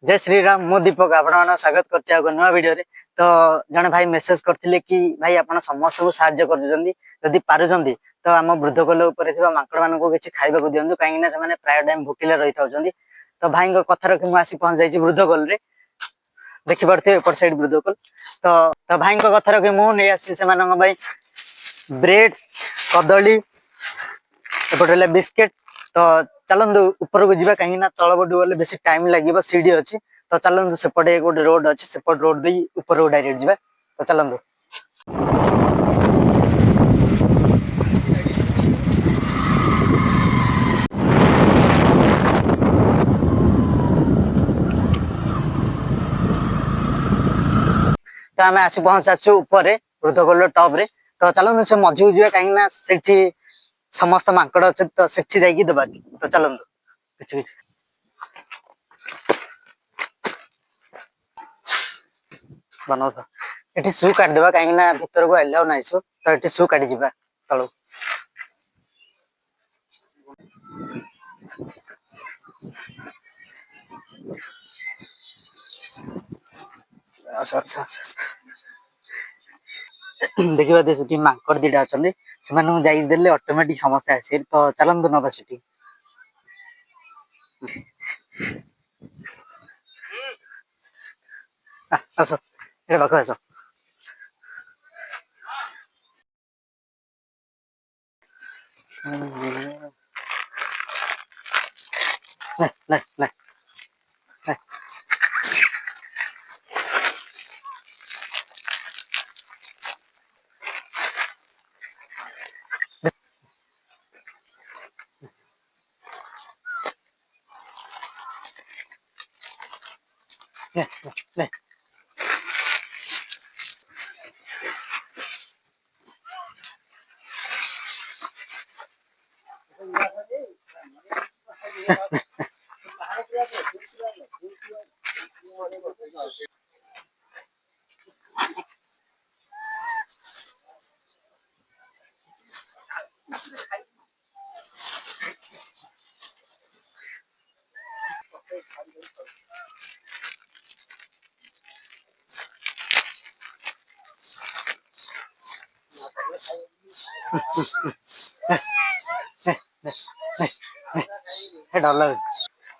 जय श्री राम मु दीपक आपण स्वागत कर नुआ वीडियो रे। तो जने भाई मेसेज करथिले कि भाई आपण समस्त को सहाय्य करजंदी यदि पारुजंदी तो हम वृद्धकोल ऊपर थिबा माकड़ मानको किछि खाइबा को दियंदु काहे ना से माने प्राय टाइम भूखिले रहि थाउजंदी। तो भाई को कथा रखि मु आसी पहुंच जाई छि वृद्धकोल रे देखि पड़थे ऊपर साइड वृद्धकोल। तो भाई को कथा रखि मु नै आसी से मानन भाई ब्रेड कदली एपटे बिस्किट। तो चलंदु ऊपर को जीवा कहीं ना तल पटू गले बेसी टाइम लगे सीढ़ी अच्छी। तो चलंदु सेपटे गोटे रोड अच्छी सेपट रोड दे ऊपर को डायरेक्ट जीवा। तो चलंदु तो आम आसी पहुंच साचु ऊपर वृद्धकोल टॉप रे। तो चलंदु से मझी को जीवा कहीं ना सेठी समस्त माकड़ अच्छे तो सेठी जाइकी देबा। तो चलंदु किछि किछि बनाओ। तो एठी सु काट देबा कहीं ना भीतर को अलाउ नाही सु। तो एठी सु काटी जीवा तळो अच्छा अच्छा देखिबा दे सेठी माकड़ दिटा अछंदी सेमानु जाई देले ऑटोमेटिक समस्त आसी। तो चलंदु नबा सेठी आसो ए बाको आसो। ले ले ले ले ले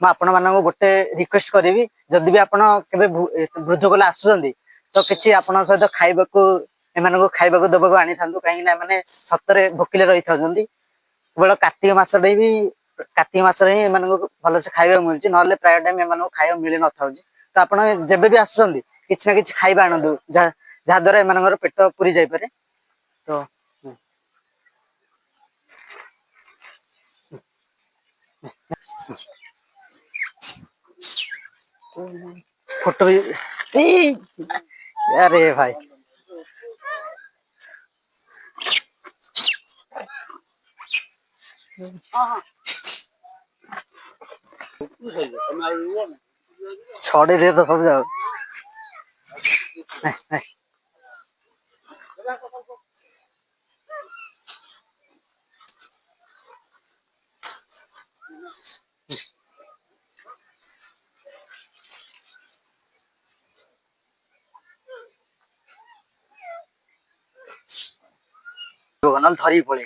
आपण मानक गोटे रिक्वेस्ट करी जदि भी आपण केबे वृद्धकोल आसुचंदी तो किछि आपण सहित खाइबाकू एमानको खाइबाकू दबाकू आनी थांतु काहे ना माने सतरे भोकिले रहि थाउचंदी। केवल कार्तिक मास रे भी कार्तिक मास रे एमानको भल से खाइबा मिलछि नले प्राय टाइम एमानको खाइबा मिले न थाउछि। तो आपण जेबे भी आसुचंदी किछि ना किछि खाइबा आनंदु जा द्वारा एमानकर पेट पुरी जाई पारे। तो फोटो अरे भाई छड़े दे तो सब जाओ नल धरी पड़े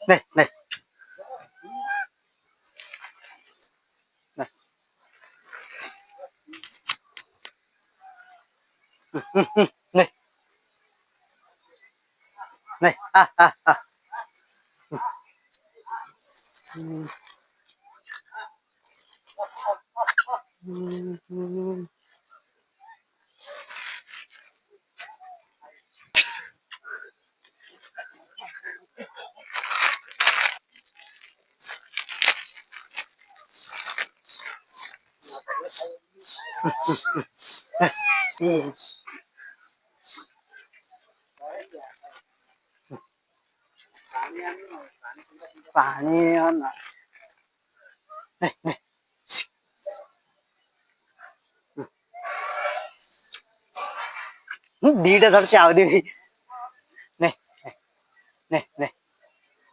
नहीं नहीं नहीं नहीं आ आ आ पानी ना दीटा धरছে ଆହୁରି भी नहीं नहीं नहीं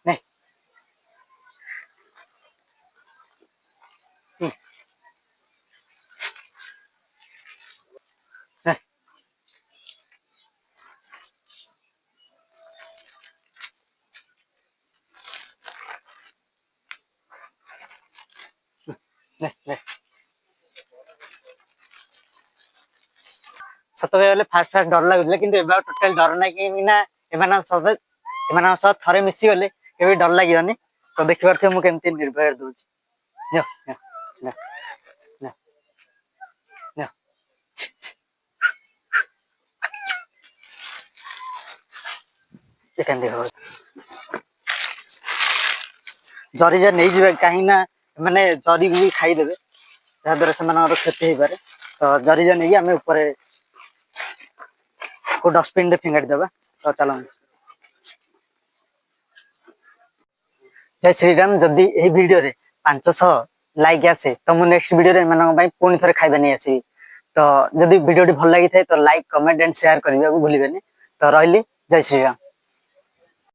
नहीं ସତ କହିବାକୁ ଗଲେ ଫାଷ୍ଟ ଫାଷ୍ଟ ଡର ଲାଗୁଥିଲା କିନ୍ତୁ ଏବେ ଆଉ ଟୋଟାଲ ଡର ନାହିଁ କାହିଁକି ନା ଏମାନଙ୍କ ସହ ଥରେ ମିଶିଗଲେ କେବେ ଡର ଲାଗିବନି। ତ ଦେଖିପାରୁଥିବେ ମୁଁ କେମିତି ନିର୍ଭୟରେ ଦଉଛି। ନିଅ ନିଅ ନିଅ ନିଅ ନିଅ। କେମିତି ହବ ଜରି ଯା ନେଇଯିବେ କାହିଁକି ନା ମାନେ ଜରିକୁ ବି ଖାଇଦେବେ ଯାହାଦ୍ୱାରା ସେମାନଙ୍କର କ୍ଷତି ହେଇପାରେ। ତ ଜରି ଯା ନେଇକି ଆମେ ଉପରେ କୋଉ ଡଷ୍ଟବିନ ରେ ଫିଙ୍ଗାଡିଦବା। ତ ଚାଲ ଜୟ ଶ୍ରୀରାମ। ଯଦି ଏହି ଭିଡିଓରେ 500 ଲାଇକ୍ ଆସେ ତ ମୁଁ ନେକ୍ସଟ ଭିଡିଓରେ ଏମାନଙ୍କ ପାଇଁ ପୁଣି ଥରେ ଖାଇବା ନେଇ ଆସିବି। ତ ଯଦି ଭିଡିଓଟି ଭଲ ଲାଗିଥାଏ ତ ଲାଇକ୍ କମେଣ୍ଟ ଆଣ୍ଡ ସେୟାର କରିବାକୁ ଭୁଲିବେନି। ତ ରହିଲି, ଜୟ ଶ୍ରୀରାମ।